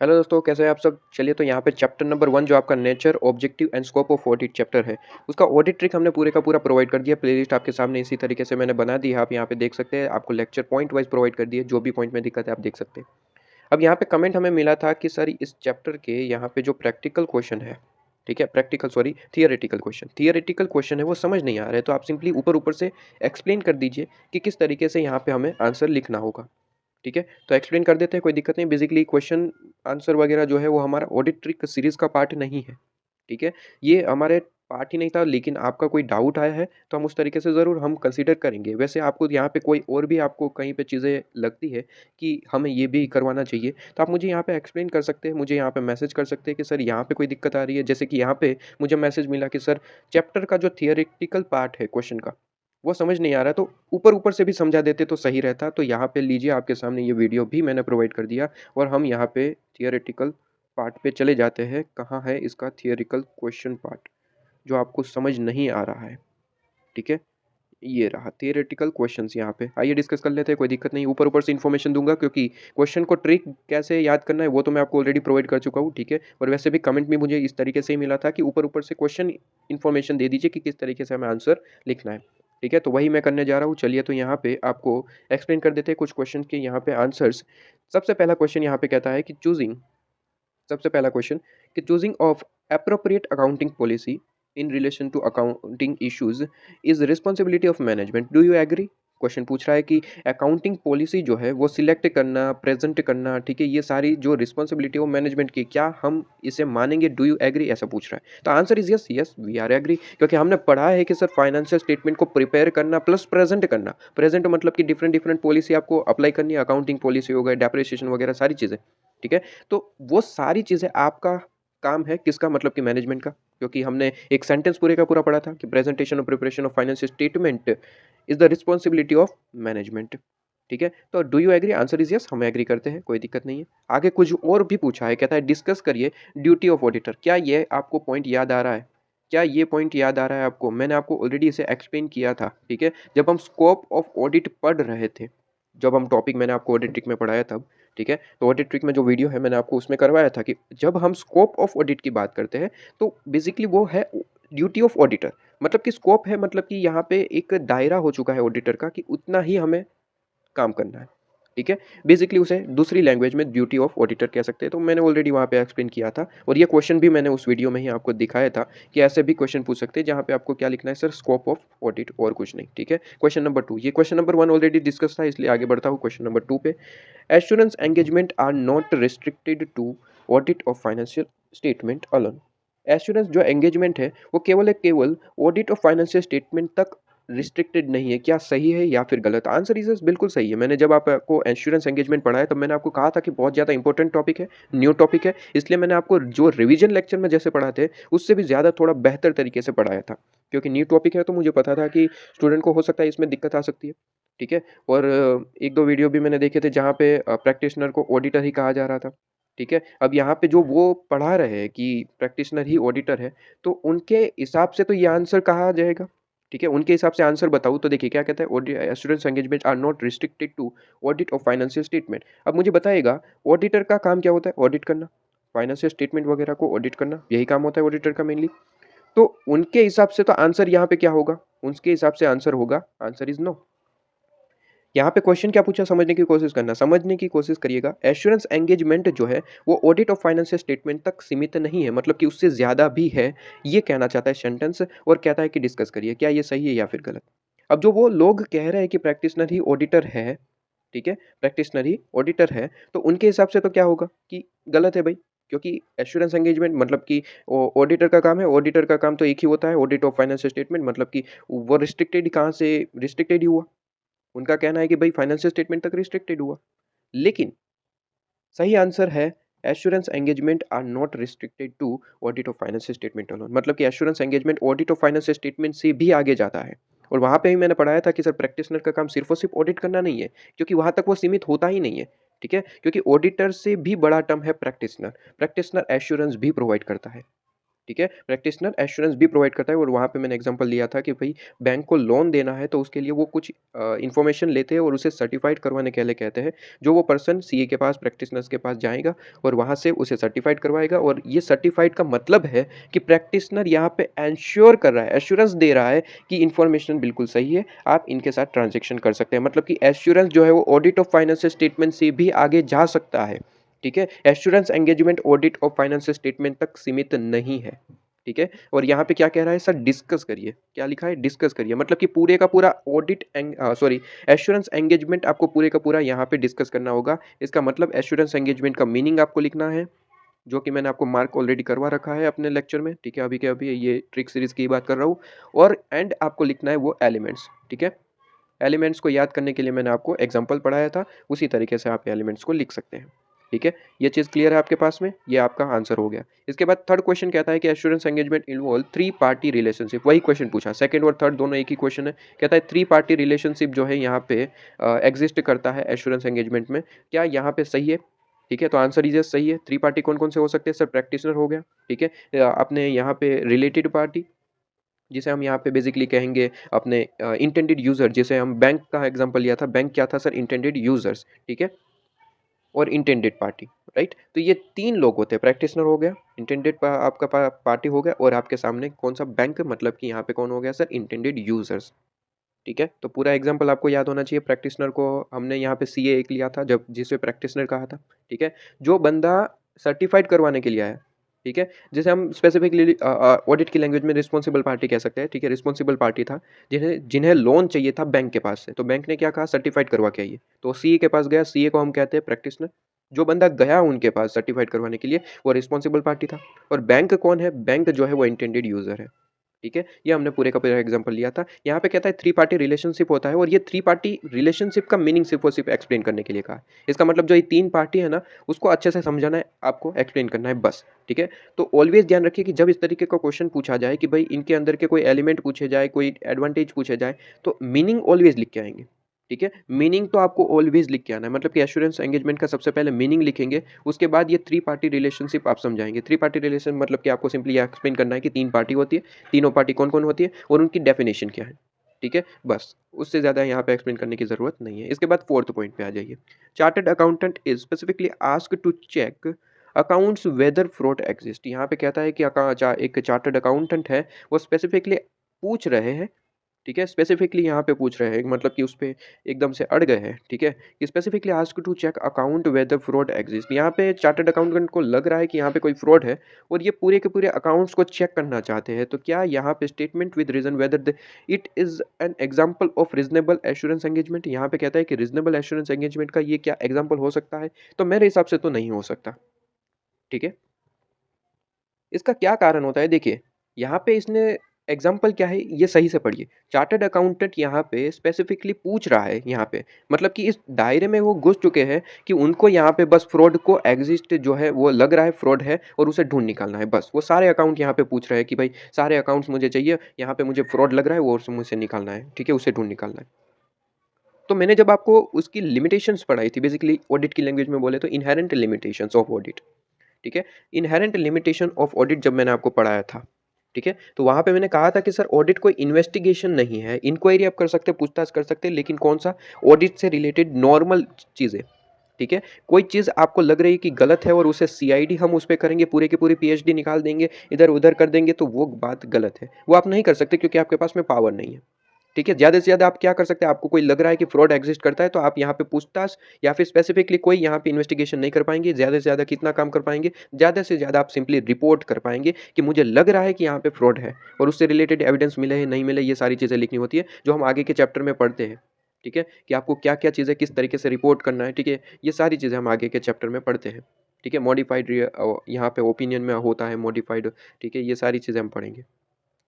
Hello दोस्तों, कैसे हैं आप सब। चलिए, तो यहाँ पे चैप्टर नंबर 1 जो आपका nature, objective and scope of audit chapter है, उसका ऑडिट ट्रिक हमने पूरे का पूरा प्रोवाइड कर दिया। प्लेलिस्ट आपके सामने इसी तरीके से मैंने बना दी है, आप यहाँ पे देख सकते हैं। आपको लेक्चर पॉइंट वाइज प्रोवाइड कर दिए, जो भी पॉइंट में दिक्कत है आप देख सकते हैं। अब यहाँ पे कमेंट हमें मिला था कि सर इस चैप्टर के यहाँ पे जो प्रैक्टिकल क्वेश्चन है, ठीक है, थियोरेटिकल क्वेश्चन है, वो समझ नहीं आ रहा है, तो आप सिंपली ऊपर ऊपर से एक्सप्लेन कर दीजिए कि किस तरीके से यहाँ पे हमें आंसर लिखना होगा। ठीक है, तो एक्सप्लेन कर देते हैं, कोई दिक्कत नहीं। बेसिकली क्वेश्चन आंसर वगैरह जो है वो हमारा ऑडिट ट्रिक सीरीज का पार्ट नहीं है। ठीक है, ये हमारे पार्ट ही नहीं था, लेकिन आपका कोई डाउट आया है तो हम उस तरीके से ज़रूर हम कंसीडर करेंगे। वैसे आपको यहाँ पे कोई और भी आपको कहीं पे चीज़ें लगती है कि हमें ये भी करवाना चाहिए, तो आप मुझे यहाँ पे एक्सप्लेन कर सकते हैं, मुझे यहाँ पे मैसेज कर सकते हैं कि सर यहाँ पे कोई दिक्कत आ रही है। जैसे कि यहाँ पे मुझे मैसेज मिला कि सर चैप्टर का जो थियोरेटिकल पार्ट है क्वेश्चन का, वो समझ नहीं आ रहा, तो ऊपर-ऊपर से भी समझा देते तो सही रहता। तो यहाँ पे लीजिए, आपके सामने ये वीडियो भी मैंने प्रोवाइड कर दिया और हम यहाँ पे थियोरेटिकल पार्ट पे चले जाते हैं। कहाँ है इसका थियोरेटिकल क्वेश्चन पार्ट जो आपको समझ नहीं आ रहा है। ठीक है, ये रहा थियोरेटिकल क्वेश्चंस। यहाँ पे आइए डिस्कस कर लेते हैं, कोई दिक्कत नहीं। ऊपर-ऊपर से इन्फॉर्मेशन दूँगा क्योंकि क्वेश्चन को ट्रिक कैसे याद करना है वो तो मैं आपको ऑलरेडी प्रोवाइड कर चुका हूँ। ठीक है, और वैसे भी कमेंट में मुझे इस तरीके से ही मिला था कि ऊपर-ऊपर से क्वेश्चन इन्फॉर्मेशन दे दीजिए कि किस तरीके से हमें आंसर लिखना है। ठीक है, तो वही मैं करने जा रहा हूँ। चलिए, तो यहाँ पे आपको एक्सप्लेन कर देते हैं कुछ क्वेश्चन के यहाँ पे आंसर्स। सबसे पहला क्वेश्चन यहाँ पे कहता है कि सबसे पहला क्वेश्चन कि choosing of appropriate accounting policy in relation to accounting issues is responsibility of management, do you agree. Question पूछ रहा है कि अकाउंटिंग पॉलिसी जो है वो सिलेक्ट करना, प्रेजेंट करना, ठीक है, ये सारी जो रिस्पॉन्सिबिलिटी है मैनेजमेंट की, क्या हम इसे मानेंगे, डू यू एग्री, ऐसा पूछ रहा है। तो answer is yes, yes we are agree, क्योंकि हमने पढ़ा है कि सर फाइनेंशियल स्टेटमेंट को प्रिपेयर करना प्लस प्रेजेंट करना। प्रेजेंट मतलब कि डिफरेंट डिफरेंट पॉलिसी आपको अप्लाई करनी है, अकाउंटिंग पॉलिसी हो गई, डेप्रिसिएशन वगैरह सारी चीज़ें। ठीक है, तो वो सारी चीज़ें आपका काम है, किसका, मतलब कि मैनेजमेंट का। क्योंकि हमने एक सेंटेंस पूरे का पूरा पढ़ा था कि प्रेजेंटेशन और preparation of financial statement is the responsibility of management. ठीक है, तो do you agree, answer is yes, हम एग्री करते हैं, कोई दिक्कत नहीं है। आगे कुछ और भी पूछा है, कहता है डिस्कस करिए ड्यूटी ऑफ ऑडिटर। क्या ये आपको पॉइंट याद आ रहा है, क्या ये पॉइंट याद आ रहा है आपको। मैंने आपको ऑलरेडी इसे एक्सप्लेन किया था। ठीक है, जब हम स्कोप ऑफ ऑडिट पढ़ रहे थे, जब हम टॉपिक मैंने आपको ऑडिट ट्रिक में पढ़ाया तब। ठीक है, तो ऑडिट ट्रिक में जो वीडियो है मैंने आपको उसमें करवाया था कि जब हम स्कोप ऑफ ऑडिट की बात करते हैं तो बेसिकली वो है ड्यूटी ऑफ ऑडिटर। मतलब कि स्कोप है, मतलब कि यहाँ पे एक दायरा हो चुका है ऑडिटर का कि उतना ही हमें काम करना है। ठीक है, बेसिकली उसे दूसरी लैंग्वेज में ड्यूटी ऑफ ऑडिटर कह सकते हैं। तो मैंने ऑलरेडी वहाँ पे एक्सप्लेन किया था और ये क्वेश्चन भी मैंने उस वीडियो में ही आपको दिखाया था कि ऐसे भी क्वेश्चन पूछ सकते हैं जहाँ पे आपको क्या लिखना है, सर स्कोप ऑफ ऑडिट और कुछ नहीं। ठीक है, क्वेश्चन नंबर 2, ये क्वेश्चन नंबर 1 ऑलरेडी डिस्कस था, इसलिए आगे बढ़ता हूँ क्वेश्चन नंबर 2 पे। Assurance engagement are not restricted to audit of financial statement alone. Assurance जो एंगेजमेंट है वो केवल ऑडिट ऑफ फाइनेंशियल स्टेटमेंट तक रिस्ट्रिक्टेड नहीं है। क्या सही है या फिर गलत, आंसर इज बिल्कुल सही है। मैंने जब आपको एश्योरेंस एंगेजमेंट पढ़ाया तब मैंने आपको कहा था कि बहुत ज़्यादा इंपॉर्टेंट टॉपिक है, न्यू टॉपिक है, इसलिए मैंने आपको जो रिवीजन लेक्चर में जैसे पढ़ाते उससे भी ज़्यादा थोड़ा बेहतर तरीके से पढ़ाया था। क्योंकि न्यू टॉपिक है तो मुझे पता था कि स्टूडेंट को हो सकता है इसमें दिक्कत आ सकती है। ठीक है, और एक दो वीडियो भी मैंने देखे थे जहाँ पे प्रैक्टिशनर को ऑडिटर ही कहा जा रहा था। ठीक है, अब यहाँ पे जो वो पढ़ा रहे हैं कि प्रैक्टिशनर ही ऑडिटर है, तो उनके हिसाब से तो ये आंसर कहा जाएगा। ठीक है, उनके हिसाब से आंसर बताऊँ तो देखिए क्या कहता है, students engagement are not restricted to audit of financial statement. अब मुझे बताइएगा ऑडिटर का काम क्या होता है, ऑडिट करना, फाइनेंशियल स्टेटमेंट वगैरह को ऑडिट करना, यही काम होता है ऑडिटर का मेनली। तो उनके हिसाब से तो आंसर यहाँ पे क्या होगा, उनके हिसाब से आंसर होगा, आंसर इज नो। यहाँ पे क्वेश्चन क्या पूछा, समझने की कोशिश करिएगा। एश्योरेंस एंगेजमेंट जो है वो ऑडिट ऑफ फाइनेंशियल स्टेटमेंट तक सीमित नहीं है, मतलब कि उससे ज़्यादा भी है, ये कहना चाहता है सेंटेंस। और कहता है कि डिस्कस करिए क्या ये सही है या फिर गलत। अब जो वो लोग कह रहे हैं कि प्रैक्टिशनर ही ऑडिटर है, ठीक है, प्रैक्टिशनर ही ऑडिटर है, तो उनके हिसाब से तो क्या होगा कि गलत है भाई। क्योंकि एश्योरेंस एंगेजमेंट मतलब कि ऑडिटर का काम है, ऑडिटर का काम तो एक ही होता है, ऑडिट ऑफ फाइनेंशियल स्टेटमेंट, मतलब कि वो रिस्ट्रिक्टेड कहाँ से रिस्ट्रिक्टेड ही हुआ। उनका कहना है कि भाई फाइनेंशियल स्टेटमेंट तक रिस्ट्रिक्टेड हुआ, लेकिन सही आंसर है assurance engagement are not restricted to audit of financial statement alone. मतलब कि assurance engagement audit of financial statement से भी आगे जाता है। और वहां पे ही मैंने पढ़ाया था कि सर प्रैक्टिशनर का काम सिर्फ और सिर्फ ऑडिट करना नहीं है, क्योंकि वहां तक वो सीमित होता ही नहीं है। ठीक है, क्योंकि ऑडिटर से भी बड़ा टर्म है प्रैक्टिशनर, प्रैक्टिशनर एश्योरेंस भी प्रोवाइड करता है। ठीक है। प्रैक्टिशनर एश्योरेंस भी प्रोवाइड करता है और वहाँ पे मैंने एग्जांपल लिया था कि भाई बैंक को लोन देना है तो उसके लिए वो कुछ इन्फॉर्मेशन लेते हैं और उसे सर्टिफाइड करवाने के लिए कहते हैं। जो वो पर्सन सीए के पास, प्रैक्टिशनर्स के पास जाएगा और वहाँ से उसे सर्टिफाइड करवाएगा और ये सर्टिफाइड का मतलब है कि प्रैक्टिशनर यहाँ पे एंश्योर कर रहा है, एश्योरेंस दे रहा है कि इन्फॉर्मेशन बिल्कुल सही है, आप इनके साथ ट्रांजेक्शन कर सकते हैं। मतलब कि एश्योरेंस जो है वो ऑडिट ऑफ फाइनेंशियल स्टेटमेंट से भी आगे जा सकता है। ठीक है। Assurance engagement audit of financial statement तक सीमित नहीं है। ठीक है। और यहाँ पे क्या कह रहा है सर, डिस्कस करिए। क्या लिखा है, डिस्कस करिए। मतलब कि पूरे का पूरा ऑडिट सॉरी एश्योरेंस एंगेजमेंट आपको पूरे का पूरा यहाँ पे डिस्कस करना होगा। इसका मतलब एश्योरेंस एंगेजमेंट का मीनिंग आपको लिखना है, जो कि मैंने आपको मार्क ऑलरेडी करवा रखा है अपने लेक्चर में। ठीक है। अभी के अभी ये ट्रिक सीरीज की बात कर रहा हूँ। और एंड आपको लिखना है वो एलिमेंट्स। ठीक है। एलिमेंट्स को याद करने के लिए मैंने आपको एग्जाम्पल पढ़ाया था, उसी तरीके से आप एलिमेंट्स को लिख सकते हैं। ठीक है। ये चीज़ क्लियर है आपके पास में, ये आपका आंसर हो गया। इसके बाद थर्ड क्वेश्चन कहता है कि assurance engagement involve three party relationship. वही क्वेश्चन पूछा, सेकंड और थर्ड दोनों एक ही क्वेश्चन है। कहता है थ्री पार्टी रिलेशनशिप जो है यहाँ पे एग्जिस्ट करता है एश्योरेंस एंगेजमेंट में। क्या यहाँ पे सही है? ठीक है। तो आंसर इज सही है। थ्री पार्टी कौन कौन से हो सकते हैं सर? प्रैक्टिशनर हो गया। ठीक है। अपने यहाँ पे रिलेटेड पार्टी, जिसे हम यहाँ पे बेसिकली कहेंगे अपने इंटेंडेड यूजर, जैसे हम बैंक का एग्जांपल लिया था। बैंक क्या था सर? Intended users. ठीक है। और इंटेंडेड पार्टी, राइट। तो ये तीन लोग होते हैं, प्रैक्टिशनर हो गया, इंटेंडेड आपका पार्टी हो गया, और आपके सामने कौन सा? बैंक। मतलब कि यहाँ पे कौन हो गया सर? Intended users. ठीक है। तो पूरा एग्जांपल आपको याद होना चाहिए। प्रैक्टिशनर को हमने यहाँ पे सीए एक लिया था, जब जिसे प्रैक्टिशनर कहा था। ठीक है। जो बंदा सर्टिफाइड करवाने के लिए आया, ठीक है, जिसे हम स्पेसिफिकली ऑडिट की लैंग्वेज में रिस्पॉन्सिबल पार्टी कह सकते हैं। ठीक है। रिस्पॉन्सिबल पार्टी था, जिन्हें जिन्हें लोन चाहिए था बैंक के पास से। तो बैंक ने क्या कहा? सर्टिफाइड करवा के आइए। तो सीए के पास गया, सीए को हम कहते हैं प्रैक्टिशनर। जो बंदा गया उनके पास सर्टिफाइड करवाने के लिए, वो रिस्पॉन्सिबल पार्टी था। और बैंक कौन है? बैंक जो है वो इंटेंडेड यूजर है। ठीक है। ये हमने पूरे का पूरा एग्जांपल लिया था। यहाँ पे कहता है थ्री पार्टी रिलेशनशिप होता है, और ये थ्री पार्टी रिलेशनशिप का मीनिंग सिर्फ और सिर्फ एक्सप्लेन करने के लिए कहा है। इसका मतलब जो ये तीन पार्टी है ना, उसको अच्छे से समझाना है, आपको एक्सप्लेन करना है बस। ठीक है। तो ऑलवेज ध्यान रखिए कि जब इस तरीके का क्वेश्चन पूछा जाए कि भाई इनके अंदर के कोई एलिमेंट पूछे जाए, कोई एडवांटेज पूछे जाए, तो मीनिंग ऑलवेज लिख के आएंगे। ठीक है। मीनिंग तो आपको ऑलवेज लिख के आना है। मतलब कि एश्योरेंस एंगेजमेंट का सबसे पहले मीनिंग लिखेंगे, उसके बाद ये थ्री पार्टी रिलेशनशिप आप समझाएंगे। थ्री पार्टी रिलेशन मतलब कि आपको सिंपली एक्सप्लेन करना है कि तीन पार्टी होती है, तीनों पार्टी कौन कौन होती है और उनकी डेफिनेशन क्या है। ठीक है। बस उससे ज़्यादा यहाँ पे एक्सप्लेन करने की ज़रूरत नहीं है। इसके बाद फोर्थ पॉइंट पे आ जाइए। Chartered accountant is specifically asked to check accounts whether fraud exist. यहाँ पे कहता है कि एक चार्टर्ड अकाउंटेंट है, वो स्पेसिफिकली पूछ रहे हैं। ठीक है। स्पेसिफिकली यहाँ पे पूछ रहे हैं, मतलब कि उस पे एकदम से अड़ गए हैं। ठीक है। कि specifically ask to check account whether fraud exist. यहाँ पे चार्टर्ड अकाउंटेंट को लग रहा है कि यहाँ पे कोई फ्रॉड है, और ये पूरे के पूरे अकाउंट्स को चेक करना चाहते हैं। तो क्या यहाँ पे statement with reason whether it is an example of reasonable assurance engagement. यहाँ पे कहता है कि रीजनेबल एश्योरेंस एंगेजमेंट का ये क्या एग्जाम्पल हो सकता है? तो मेरे हिसाब से तो नहीं हो सकता। ठीक है। इसका क्या कारण होता है? देखिए, यहाँ पे इसने एग्जाम्पल क्या है, ये सही से पढ़िए। चार्टर्ड अकाउंटेंट यहाँ पे स्पेसिफिकली पूछ रहा है, यहाँ पे मतलब कि इस दायरे में वो घुस चुके हैं कि उनको यहाँ पे बस फ्रॉड को एग्जिस्ट जो है वो लग रहा है फ्रॉड है, और उसे ढूंढ निकालना है। बस वो सारे अकाउंट यहाँ पे पूछ रहे हैं कि भाई सारे अकाउंट्स मुझे चाहिए, यहाँ पे मुझे फ्रॉड लग रहा है, वो मुझसे निकालना है। ठीक है। उसे ढूंढ निकालना है। तो मैंने जब आपको उसकी लिमिटेशंस पढ़ाई थी, बेसिकली ऑडिट की लैंग्वेज में बोले तो इनहेरेंट लिमिटेशंस ऑफ ऑडिट। ठीक है। इनहेरेंट लिमिटेशन ऑफ ऑडिट जब मैंने आपको पढ़ाया था, ठीक है, तो वहां पे मैंने कहा था कि सर ऑडिट कोई इन्वेस्टिगेशन नहीं है, इंक्वायरी आप कर सकते हैं, पूछताछ कर सकते हैं, लेकिन कौन सा? ऑडिट से रिलेटेड नॉर्मल चीजें। ठीक है। कोई चीज आपको लग रही है कि गलत है और उसे सीआईडी हम उस पर करेंगे, पूरे की पूरी पीएचडी निकाल देंगे, इधर उधर कर देंगे, तो वो बात गलत है। वो आप नहीं कर सकते क्योंकि आपके पास में पावर नहीं है। ठीक है। ज़्यादा से ज़्यादा आप क्या कर सकते हैं? आपको कोई लग रहा है कि फ्रॉड एग्जिस्ट करता है, तो आप यहाँ पे पूछताछ या फिर स्पेसिफिकली कोई यहाँ पे इन्वेस्टिगेशन नहीं कर पाएंगे। ज़्यादा से ज़्यादा कितना काम कर पाएंगे? ज़्यादा से ज़्यादा आप सिंपली रिपोर्ट कर पाएंगे कि मुझे लग रहा है कि यहाँ पे फ्रॉड है, और उससे रिलेटेड एविडेंस मिले है नहीं मिले, ये सारी चीज़ें लिखनी होती है, जो हम आगे के चैप्टर में पढ़ते हैं। ठीक है। कि आपको क्या क्या चीज़ें किस तरीके से रिपोर्ट करना है। ठीक है। ये सारी चीज़ें हम आगे के चैप्टर में पढ़ते हैं। ठीक है। मॉडिफाइड यहाँ पे ओपिनियन में होता है मॉडिफाइड। ठीक है। ये सारी चीज़ें हम पढ़ेंगे।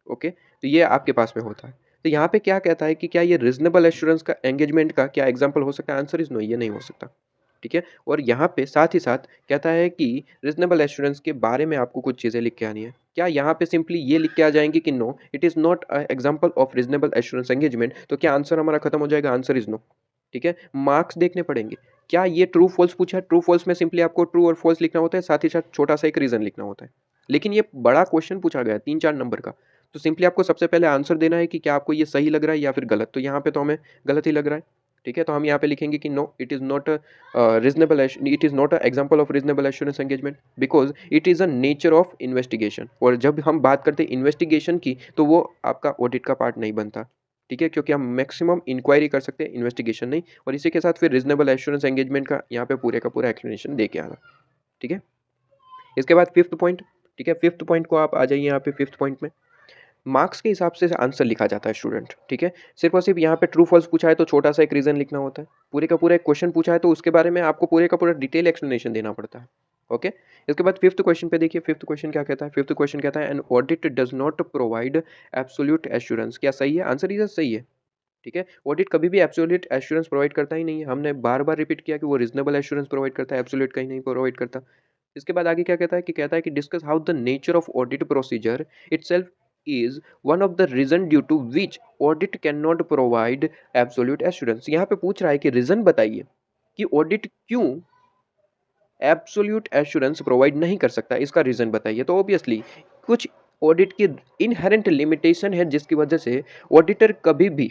ओके। तो ये आपके पास में होता है। तो यहाँ पे क्या कहता है कि क्या ये रीजनेबल एश्योरेंस का एंगेजमेंट का क्या एग्जांपल हो सकता है? आंसर इज नो, ये नहीं हो सकता। ठीक है। और यहाँ पे साथ ही साथ कहता है कि रीजनेबल एश्योरेंस के बारे में आपको कुछ चीज़ें लिख के आनी है। क्या यहाँ पे सिंपली ये लिख के आ जाएंगे कि no it is not example of reasonable assurance engagement, तो क्या आंसर हमारा खत्म हो जाएगा? Answer is no. ठीक है। मार्क्स देखने पड़ेंगे। क्या ये ट्रू फॉल्स पूछा है? ट्रू फॉल्स में सिंपली आपको ट्रू और फॉल्स लिखना होता है, साथ ही साथ छोटा सा एक रीजन लिखना होता है। लेकिन ये बड़ा क्वेश्चन पूछा गया है 3-4 नंबर का, तो सिंपली आपको सबसे पहले आंसर देना है कि क्या आपको ये सही लग रहा है या फिर गलत। तो यहाँ पे तो हमें गलत ही लग रहा है, ठीक है? तो हम यहाँ पे लिखेंगे कि no, it is not it is not a example of reasonable assurance engagement because it is a nature of investigation. और जब हम बात करते हैं इन्वेस्टिगेशन की, तो वो आपका ऑडिट का पार्ट नहीं बनता, ठीक है? क्योंकि हम मैक्सिमम इंक्वायरी कर सकते हैं, इन्वेस्टिगेशन नहीं। और इसी के साथ फिर रीजनेबल एश्योरेंस एंगेजमेंट का यहाँ पे पूरे का पूरा एक्सप्लेनेशन दे के आना, ठीक है? इसके बाद फिफ्थ पॉइंट, ठीक है? फिफ्थ पॉइंट को आप आ जाइए यहाँ पे फिफ्थ पॉइंट में। मार्क्स के हिसाब से आंसर लिखा जाता है स्टूडेंट, ठीक है? सिर्फ और सिर्फ यहाँ पे ट्रू फॉल्स पूछा है तो छोटा सा एक रीजन लिखना होता है। पूरे का पूरा एक क्वेश्चन पूछा है तो उसके बारे में आपको पूरे का पूरा डिटेल एक्सप्लेनेशन देना पड़ता है, ओके? इसके बाद फिफ्थ क्वेश्चन पे देखिए, फिफ्थ क्वेश्चन क्या कहता है? फिफ्थ क्वेश्चन कहता है an audit does not provide absolute assurance. क्या सही है? आंसर इज सही है, ठीक है? ऑडिट कभी भी एब्सोल्यूट एश्योरेंस प्रोवाइड करता ही नहीं है। हमने बार बार रिपीट किया कि वो रीजनेबल एश्योरेंस प्रोवाइड करता है, एब्सोल्यूट कहीं नहीं प्रोवाइड करता। इसके बाद आगे क्या कहता है कि discuss how the nature of audit procedure itself is one of the reason due to which audit can not provide absolute assurance. यहाँ पे पूछ रहा है कि रीजन बताइए कि ऑडिट क्यों एब्सोल्यूट एश्योरेंस प्रोवाइड नहीं कर सकता, इसका रीजन बताइए। तो ऑब्वियसली कुछ ऑडिट की इनहेरेंट लिमिटेशन है जिसकी वजह से ऑडिटर कभी भी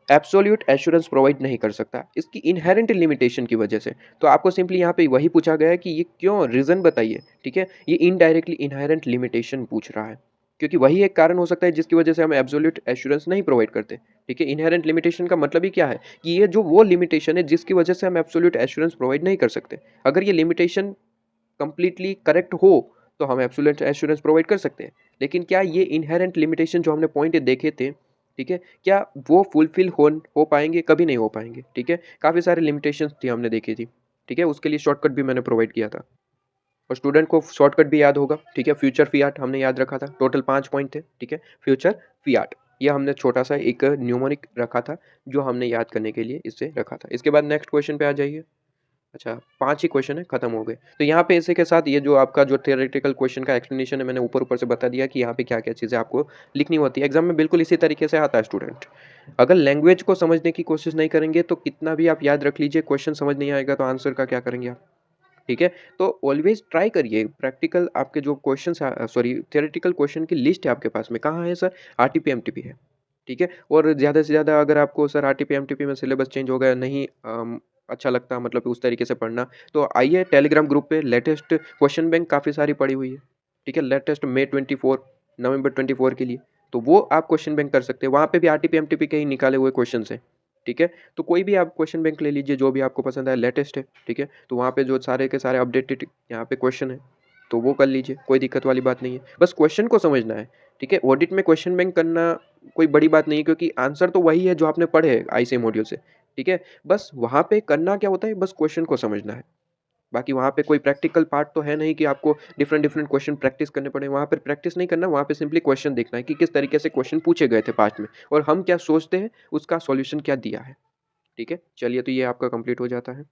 एब्सोल्यूट एश्योरेंस प्रोवाइड नहीं कर सकता, इसकी इनहेरेंट लिमिटेशन की वजह से। तो आपको सिंपली यहाँ पे वही पूछा गया है कि ये क्यों, रीजन बताइए, ठीक है? ये इनडायरेक्टली इनहेरेंट लिमिटेशन पूछ रहा है, क्योंकि वही एक कारण हो सकता है जिसकी वजह से हम एब्सोल्यूट एश्योरेंस नहीं प्रोवाइड करते, ठीक है? इनहेरेंट लिमिटेशन का मतलब ही क्या है कि ये जो वो लिमिटेशन है जिसकी वजह से हम एब्सोल्यूट एश्योरेंस प्रोवाइड नहीं कर सकते। अगर ये लिमिटेशन कंप्लीटली करेक्ट हो तो हम एब्सोल्यूट एश्योरेंस प्रोवाइड कर सकते हैं। लेकिन क्या ये इनहेरेंट लिमिटेशन जो हमने पॉइंट देखे थे, ठीक है, क्या वो फुलफिल हो पाएंगे? कभी नहीं हो पाएंगे, ठीक है? काफ़ी सारे लिमिटेशंस थी हमने देखी थी, ठीक है? उसके लिए शॉर्टकट भी मैंने प्रोवाइड किया था और स्टूडेंट को शॉर्टकट भी याद होगा, ठीक है? फ्यूचर फियाट हमने याद रखा था, टोटल 5 पॉइंट थे, ठीक है? फ्यूचर फियाट ये हमने छोटा सा एक न्यूमरिक रखा था जो हमने याद करने के लिए इससे रखा था। इसके बाद नेक्स्ट क्वेश्चन पे आ जाइए। अच्छा, 5 ही क्वेश्चन है, खत्म हो गए। तो यहाँ पे इसी के साथ ये जो आपका जो थियोरेटिकल क्वेश्चन का एक्सप्लेनेशन है मैंने ऊपर-ऊपर से बता दिया कि यहाँ पे क्या-क्या चीज़ें आपको लिखनी होती है। एग्ज़ाम में बिल्कुल इसी तरीके से आता है स्टूडेंट। अगर लैंग्वेज को समझने की कोशिश नहीं करेंगे तो कितना भी आप याद रख लीजिए, क्वेश्चन समझ नहीं आएगा तो आंसर का क्या करेंगे आप? ठीक है? तो ऑलवेज़ ट्राई करिए प्रैक्टिकल आपके जो क्वेश्चन्स सॉरी थियोरेटिकल क्वेश्चन की लिस्ट है आपके पास में, कहाँ है सर? आरटीपी एमटीपी है, ठीक है? और ज़्यादा से ज़्यादा अगर आपको सर आरटीपी एमटीपी में सिलेबस चेंज हो गया नहीं अच्छा लगता मतलब उस तरीके से पढ़ना, तो आइए टेलीग्राम ग्रुप पे लेटेस्ट क्वेश्चन बैंक काफ़ी सारी पड़ी हुई है, ठीक है? लेटेस्ट मई 24 नवंबर 24 के लिए, तो वो आप क्वेश्चन बैंक कर सकते हैं। वहाँ पे भी आरटीपी एमटीपी के ही निकाले हुए क्वेश्चन्स हैं, ठीक है? तो कोई भी आप क्वेश्चन बैंक ले लीजिए जो भी आपको पसंद आए, लेटेस्ट है, ठीक है? तो वहाँ पे जो सारे के सारे अपडेटेड यहाँ पे क्वेश्चन है, तो वो कर लीजिए, कोई दिक्कत वाली बात नहीं है। बस क्वेश्चन को समझना है, ठीक है? ऑडिट में क्वेश्चन बैंक करना कोई बड़ी बात नहीं है क्योंकि आंसर तो वही है जो आपने पढ़े हैं आईसीए मॉड्यूल से, ठीक है? बस वहाँ पे करना क्या होता है, बस क्वेश्चन को समझना है। बाकी वहाँ पे कोई प्रैक्टिकल पार्ट तो है नहीं कि आपको डिफरेंट क्वेश्चन प्रैक्टिस करने पड़े। वहाँ पर प्रैक्टिस नहीं करना, वहाँ पे सिंपली क्वेश्चन देखना है कि किस तरीके से क्वेश्चन पूछे गए थे पास्ट में और हम क्या सोचते हैं, उसका सॉल्यूशन क्या दिया है, ठीक है? चलिए तो ये आपका कंप्लीट हो जाता है।